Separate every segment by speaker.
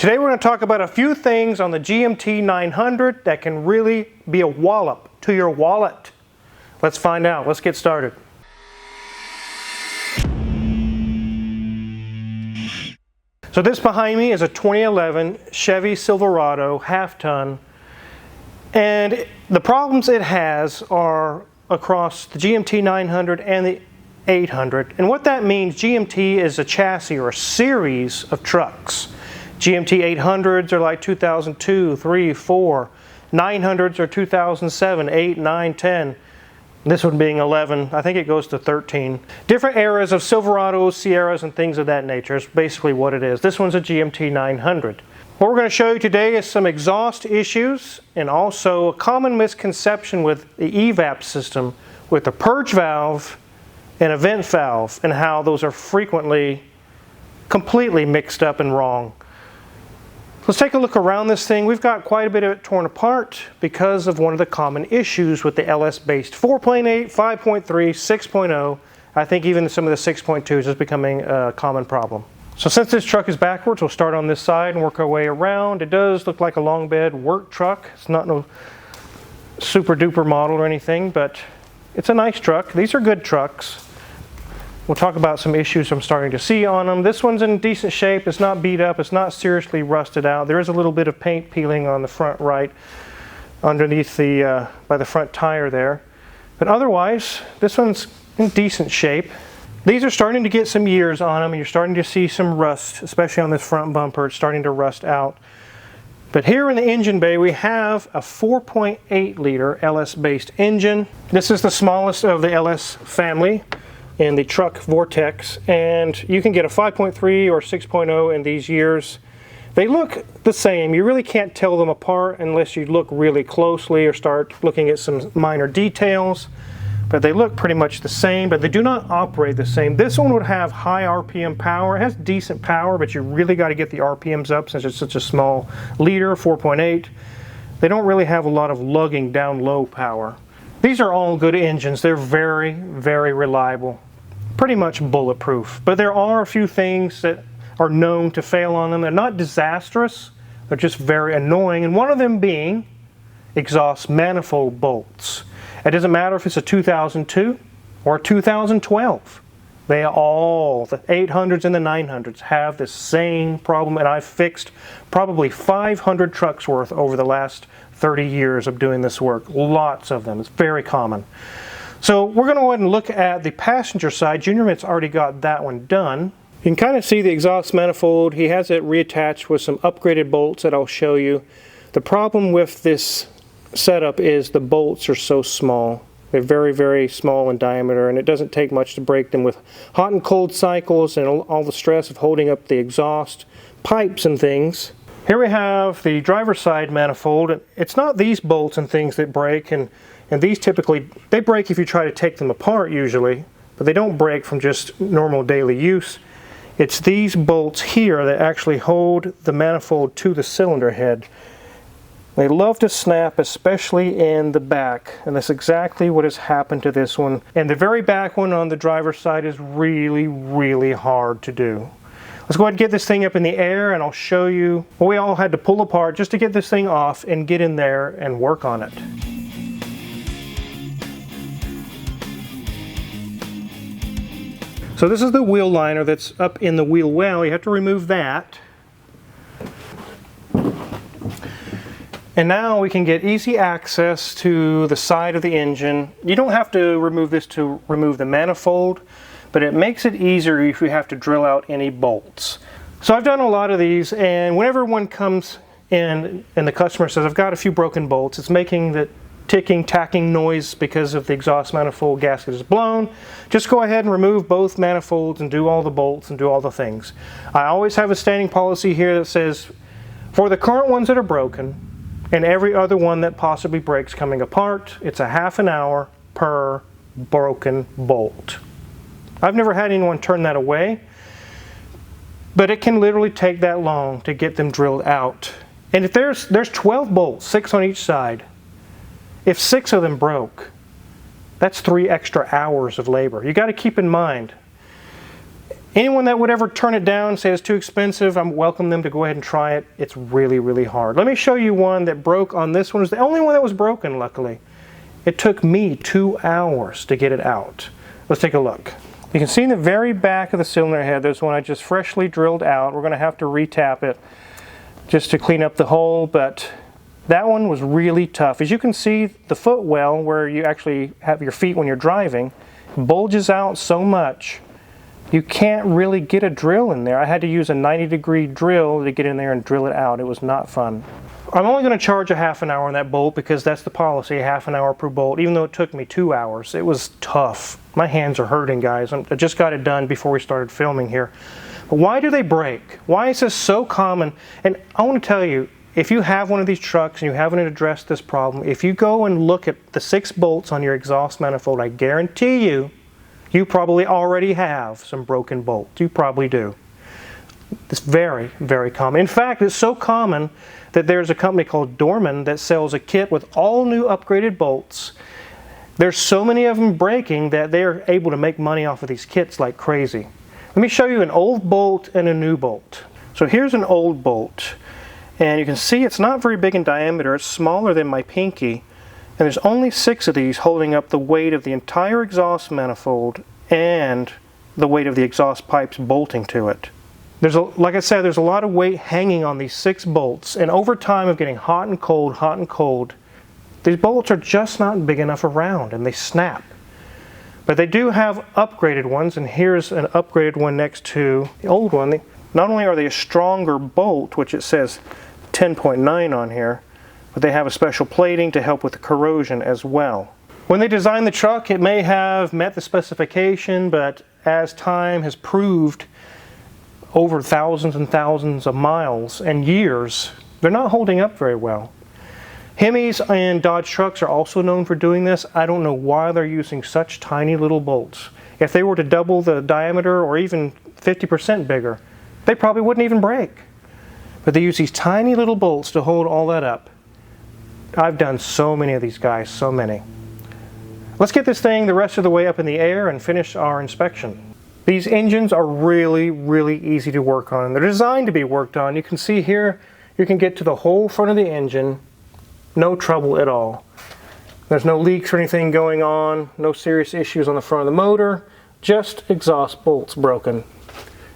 Speaker 1: Today we're going to talk about a few things on the GMT900 that can really be a wallop to your wallet. Let's find out. Let's get started. So this behind me is a 2011 Chevy Silverado half-ton, and the problems it has are across the GMT900 and the 800. And what that means, GMT is a chassis or a series of trucks. GMT800s are like 2002, 3, 4. 900s are 2007, 8, 9, 10. This one being 11, I think it goes to 13. Different eras of Silverados, Sierras, and things of that nature is basically what it is. This one's a GMT900. What we're going to show you today is some exhaust issues and also a common misconception with the evap system with the purge valve and a vent valve and how those are frequently completely mixed up and wrong. Let's take a look around this thing. We've got quite a bit of it torn apart because of one of the common issues with the LS-based 4.8, 5.3, 6.0. I think even some of the 6.2s is becoming a common problem. So since this truck is backwards, we'll start on this side and work our way around. It does look like a long bed work truck. It's not no super duper model or anything, but it's a nice truck. These are good trucks. We'll talk about some issues I'm starting to see on them. This one's in decent shape. It's not beat up. It's not seriously rusted out. There is a little bit of paint peeling on the front right underneath the by the front tire there. But otherwise, this one's in decent shape. These are starting to get some years on them, and you're starting to see some rust, especially on this front bumper. It's starting to rust out. But here in the engine bay, we have a 4.8 liter LS-based engine. This is the smallest of the LS family in the truck Vortex, and you can get a 5.3 or 6.0 in these years. They look the same. You really can't tell them apart unless you look really closely or start looking at some minor details, but they look pretty much the same, but they do not operate the same. This one would have high RPM power. It has decent power, but you really got to get the RPMs up since it's such a small liter, 4.8. They don't really have a lot of lugging down low power. These are all good engines. They're very, very reliable. Pretty much bulletproof. But there are a few things that are known to fail on them. They're not disastrous. They're just very annoying. And one of them being exhaust manifold bolts. It doesn't matter if it's a 2002 or a 2012. They all, the 800s and the 900s, have the same problem. And I've fixed probably 500 trucks worth over the last 30 years of doing this work. Lots of them. It's very common. So we're going to go ahead and look at the passenger side. Junior Mint's already got that one done. You can kind of see the exhaust manifold. He has it reattached with some upgraded bolts that I'll show you. The problem with this setup is the bolts are so small. They're very, very small in diameter, and it doesn't take much to break them with hot and cold cycles and all the stress of holding up the exhaust pipes and things. Here we have the driver's side manifold. It's not these bolts and things that break, and these typically, they break if you try to take them apart usually, but they don't break from just normal daily use. It's these bolts here that actually hold the manifold to the cylinder head. They love to snap, especially in the back, and that's exactly what has happened to this one. And the very back one on the driver's side is really, really hard to do. Let's go ahead and get this thing up in the air, and I'll show you what we all had to pull apart just to get this thing off and get in there and work on it. So this is the wheel liner that's up in the wheel well. You have to remove that. And now we can get easy access to the side of the engine. You don't have to remove this to remove the manifold, but it makes it easier if you have to drill out any bolts. So I've done a lot of these, and whenever one comes in and the customer says, I've got a few broken bolts, it's making the ticking, tacking noise because of the exhaust manifold gasket is blown, just go ahead and remove both manifolds and do all the bolts and do all the things. I always have a standing policy here that says, for the current ones that are broken, and every other one that possibly breaks coming apart, it's a half an hour per broken bolt. I've never had anyone turn that away, but it can literally take that long to get them drilled out. And if there's 12 bolts, 6 on each side, if 6 of them broke, that's 3 extra hours of labor. You got to keep in mind, Anyone that would ever turn it down, say it's too expensive, I'm welcome them to go ahead and try it. It's really, really hard. Let me show you one that broke on this one. It was the only one that was broken, luckily. It took me 2 hours to get it out. Let's take a look. You can see in the very back of the cylinder head, there's one I just freshly drilled out. We're going to have to retap it just to clean up the hole, but that one was really tough. As you can see, the footwell, where you actually have your feet when you're driving, bulges out so much, you can't really get a drill in there. I had to use a 90-degree drill to get in there and drill it out. It was not fun. I'm only going to charge a half an hour on that bolt because that's the policy, half an hour per bolt, even though it took me 2 hours. It was tough. My hands are hurting, guys. I just got it done before we started filming here. But why do they break? Why is this so common? And I want to tell you, if you have one of these trucks and you haven't addressed this problem, if you go and look at the 6 bolts on your exhaust manifold, I guarantee you, you probably already have some broken bolts. You probably do. It's very, very common. In fact, it's so common that there's a company called Dorman that sells a kit with all new upgraded bolts. There's so many of them breaking that they're able to make money off of these kits like crazy. Let me show you an old bolt and a new bolt. So here's an old bolt, and you can see it's not very big in diameter. It's smaller than my pinky, and there's only 6 of these holding up the weight of the entire exhaust manifold and the weight of the exhaust pipes bolting to it. Like I said, there's a lot of weight hanging on these 6 bolts, and over time of getting hot and cold, these bolts are just not big enough around and they snap. But they do have upgraded ones, and here's an upgraded one next to the old one. Not only are they a stronger bolt, which it says 10.9 on here, but they have a special plating to help with the corrosion as well. When they designed the truck, it may have met the specification, but as time has proved, over thousands and thousands of miles and years, they're not holding up very well. Hemis and Dodge trucks are also known for doing this. I don't know why they're using such tiny little bolts. If they were to double the diameter or even 50% bigger, they probably wouldn't even break. But they use these tiny little bolts to hold all that up. I've done so many of these guys, so many. Let's get this thing the rest of the way up in the air and finish our inspection. These engines are really, really easy to work on. They're designed to be worked on. You can see here, you can get to the whole front of the engine, no trouble at all. There's no leaks or anything going on, no serious issues on the front of the motor, just exhaust bolts broken.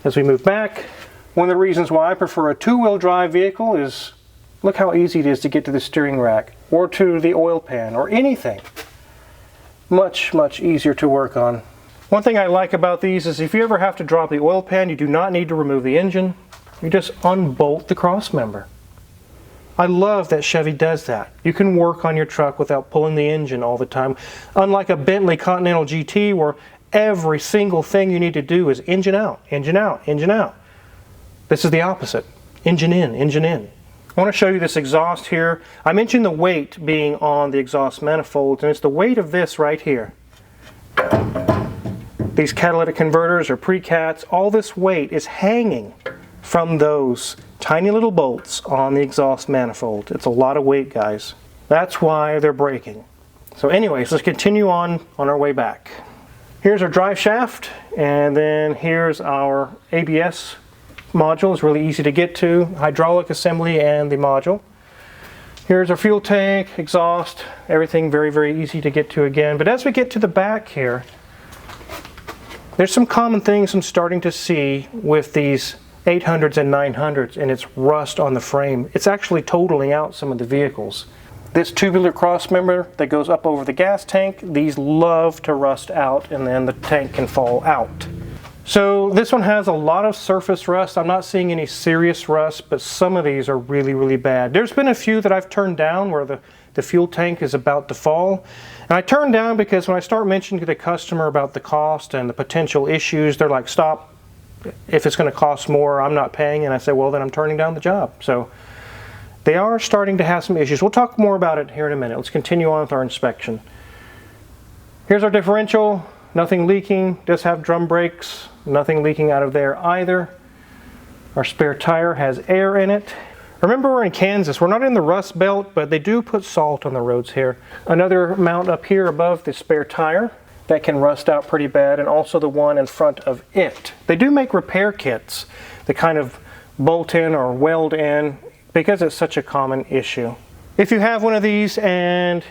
Speaker 1: As we move back, one of the reasons why I prefer a 2-wheel drive vehicle is look how easy it is to get to the steering rack or to the oil pan or anything. Much, much easier to work on. One thing I like about these is if you ever have to drop the oil pan, you do not need to remove the engine. You just unbolt the cross member. I love that Chevy does that. You can work on your truck without pulling the engine all the time. Unlike a Bentley Continental GT where every single thing you need to do is engine out, engine out, engine out. This is the opposite. Engine in, engine in. I want to show you this exhaust here. I mentioned the weight being on the exhaust manifolds, and it's the weight of this right here. These catalytic converters or precats, all this weight is hanging from those tiny little bolts on the exhaust manifold. It's a lot of weight, guys. That's why they're breaking. So anyways, let's continue on our way back. Here's our drive shaft, and then here's our ABS module. It's really easy to get to. Hydraulic assembly and the module. Here's our fuel tank, exhaust, everything very, very easy to get to again. But as we get to the back here, there's some common things I'm starting to see with these 800s and 900s, and it's rust on the frame. It's actually totaling out some of the vehicles. This tubular cross member that goes up over the gas tank, these love to rust out and then the tank can fall out. So this one has a lot of surface rust. I'm not seeing any serious rust, but some of these are really, really bad. There's been a few that I've turned down where the fuel tank is about to fall. And I turn down because when I start mentioning to the customer about the cost and the potential issues, they're like, stop. If it's going to cost more, I'm not paying. And I say, well, then I'm turning down the job. So they are starting to have some issues. We'll talk more about it here in a minute. Let's continue on with our inspection. Here's our differential. Nothing leaking. Does have drum brakes. Nothing leaking out of there either. Our spare tire has air in it. Remember, we're in Kansas. We're not in the Rust Belt, but they do put salt on the roads here. Another mount up here above the spare tire. that can rust out pretty bad, and also the one in front of it. They do make repair kits that kind of bolt in or weld in because it's such a common issue. If you have one of these and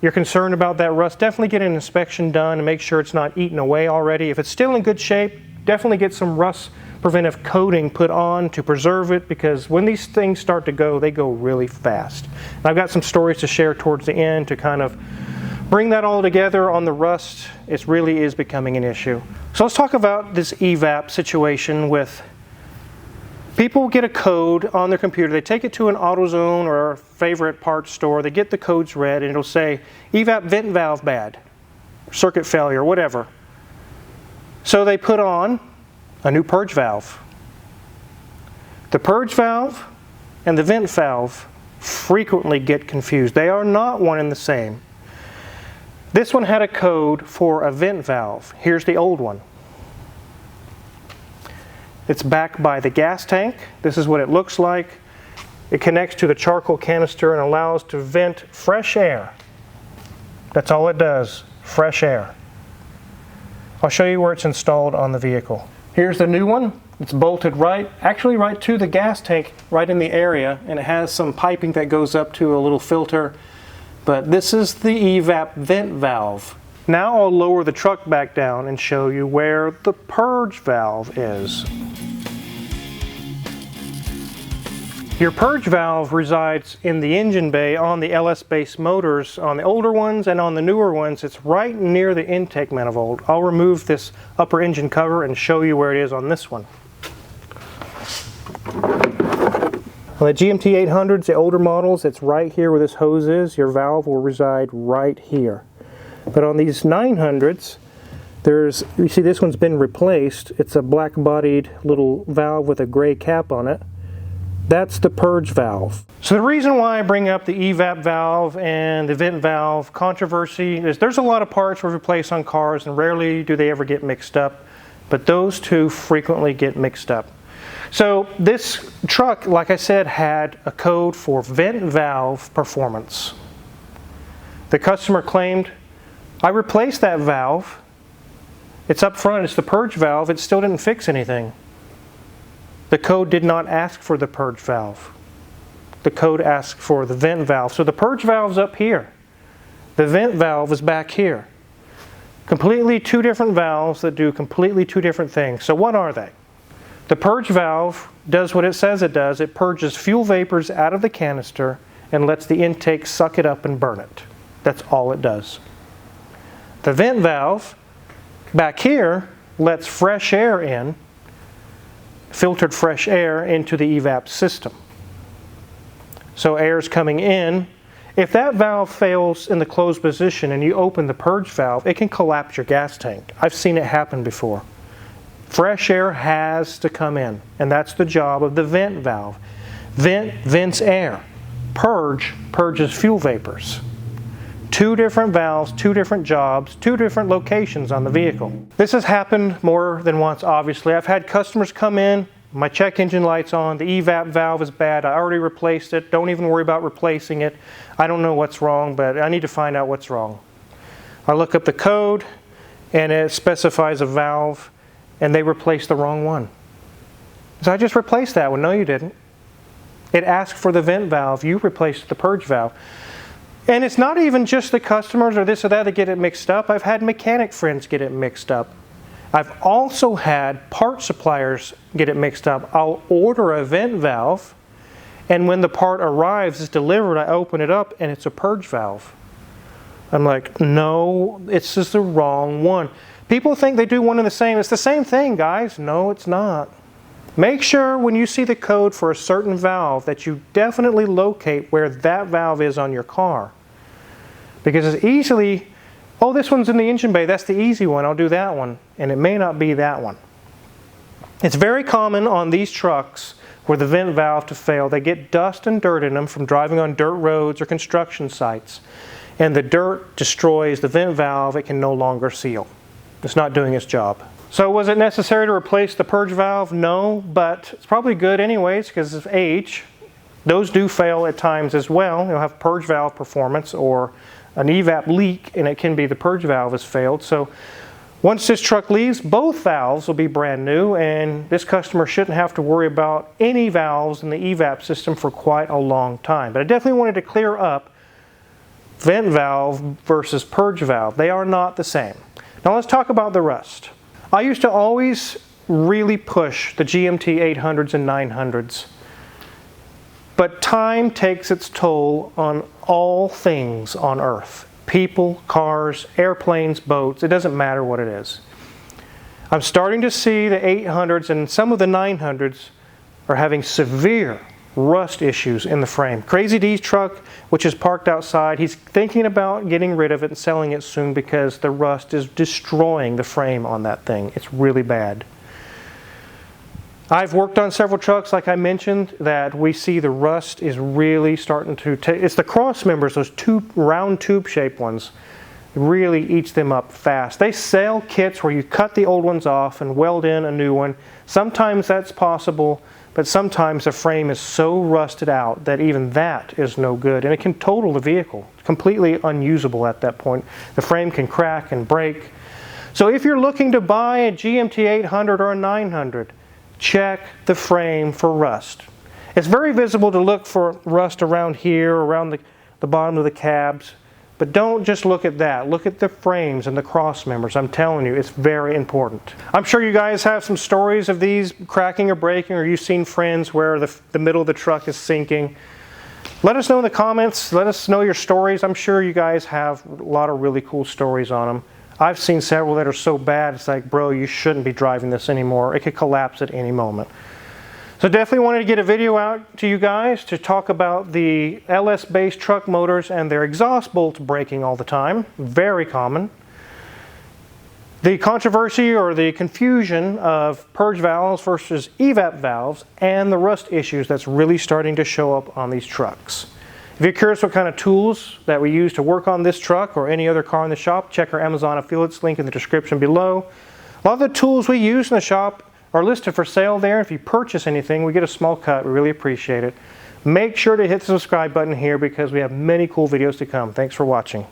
Speaker 1: you're concerned about that rust, definitely get an inspection done and make sure it's not eaten away already. If it's still in good shape, definitely get some rust preventive coating put on to preserve it, because when these things start to go, they go really fast. And I've got some stories to share towards the end to kind of bring that all together on the rust. It really is becoming an issue. So let's talk about this evap situation. With people get a code on their computer, they take it to an AutoZone or a favorite parts store, they get the codes read, and it'll say evap vent valve bad, circuit failure, whatever. So they put on a new purge valve. The purge valve and the vent valve frequently get confused. They are not one and the same. This one had a code for a vent valve. Here's the old one. It's back by the gas tank. This is what it looks like. It connects to the charcoal canister and allows to vent fresh air. That's all it does, fresh air. I'll show you where it's installed on the vehicle. Here's the new one. It's bolted actually right to the gas tank, right in the area, and it has some piping that goes up to a little filter. But this is the evap vent valve. Now I'll lower the truck back down and show you where the purge valve is. Your purge valve resides in the engine bay on the LS-based motors. On the older ones and on the newer ones, it's right near the intake manifold. I'll remove this upper engine cover and show you where it is on this one. On the GMT800s, the older models, it's right here where this hose is. Your valve will reside right here. But on these 900s, you see this one's been replaced. It's a black-bodied little valve with a gray cap on it. That's the purge valve. So the reason why I bring up the evap valve and the vent valve controversy is there's a lot of parts we replace on cars, and rarely do they ever get mixed up. But those two frequently get mixed up. So this truck, like I said, had a code for vent valve performance. The customer claimed, I replaced that valve. It's up front, it's the purge valve, it still didn't fix anything. The code did not ask for the purge valve. The code asked for the vent valve. So the purge valve's up here. The vent valve is back here. Completely two different valves that do completely two different things. So what are they? The purge valve does what it says it does. It purges fuel vapors out of the canister and lets the intake suck it up and burn it. That's all it does. The vent valve back here lets fresh air in, filtered fresh air into the evap system. So air's coming in. If that valve fails in the closed position and you open the purge valve, it can collapse your gas tank. I've seen it happen before. Fresh air has to come in, and that's the job of the vent valve. Vent vents air. Purge purges fuel vapors. Two different valves, two different jobs, two different locations on the vehicle. This has happened more than once, obviously. I've had customers come in, my check engine light's on, the evap valve is bad, I already replaced it, don't even worry about replacing it. I don't know what's wrong, but I need to find out what's wrong. I look up the code, and it specifies a valve, and they replaced the wrong one. So I just replaced that one. No, you didn't. It asked for the vent valve, you replaced the purge valve. And it's not even just the customers or this or that that get it mixed up. I've had mechanic friends get it mixed up. I've also had part suppliers get it mixed up. I'll order a vent valve, and when the part arrives, it's delivered, I open it up, and it's a purge valve. I'm like, no, it's just the wrong one. People think they do one and the same. It's the same thing, guys. No, it's not. Make sure when you see the code for a certain valve that you definitely locate where that valve is on your car. Because it's easily, oh, this one's in the engine bay, that's the easy one, I'll do that one. And it may not be that one. It's very common on these trucks where the vent valve to fail. They get dust and dirt in them from driving on dirt roads or construction sites. And the dirt destroys the vent valve, it can no longer seal. It's not doing its job. So was it necessary to replace the purge valve? No, but it's probably good anyways because of age. Those do fail at times as well. You'll have purge valve performance or an evap leak, and it can be the purge valve has failed. So once this truck leaves, both valves will be brand new, and this customer shouldn't have to worry about any valves in the evap system for quite a long time. But I definitely wanted to clear up vent valve versus purge valve. They are not the same. Now let's talk about the rust. I used to always really push the GMT800s and 900s. But time takes its toll on all things on Earth. People, cars, airplanes, boats, it doesn't matter what it is. I'm starting to see the 800s and some of the 900s are having severe rust issues in the frame. Crazy D's truck, which is parked outside, he's thinking about getting rid of it and selling it soon because the rust is destroying the frame on that thing. It's really bad. I've worked on several trucks, like I mentioned, that we see the rust is really starting to take. It's the cross members, those round tube shaped ones, really eats them up fast. They sell kits where you cut the old ones off and weld in a new one. Sometimes that's possible, but sometimes the frame is so rusted out that even that is no good, and it can total the vehicle. It's completely unusable at that point. The frame can crack and break. So if you're looking to buy a GMT800 or a 900, check the frame for rust. It's very visible to look for rust around here, around the bottom of the cabs, but don't just look at that. Look at the frames and the cross members. I'm telling you, it's very important. I'm sure you guys have some stories of these cracking or breaking, or you've seen friends where the middle of the truck is sinking. Let us know in the comments. Let us know your stories. I'm sure you guys have a lot of really cool stories on them. I've seen several that are so bad, it's like, bro, you shouldn't be driving this anymore. It could collapse at any moment. So definitely wanted to get a video out to you guys to talk about the LS-based truck motors and their exhaust bolts breaking all the time. Very common. The controversy or the confusion of purge valves versus evap valves and the rust issues that's really starting to show up on these trucks. If you're curious what kind of tools that we use to work on this truck or any other car in the shop, check our Amazon affiliates link in the description below. A lot of the tools we use in the shop are listed for sale there. If you purchase anything, we get a small cut. We really appreciate it. Make sure to hit the subscribe button here because we have many cool videos to come. Thanks for watching.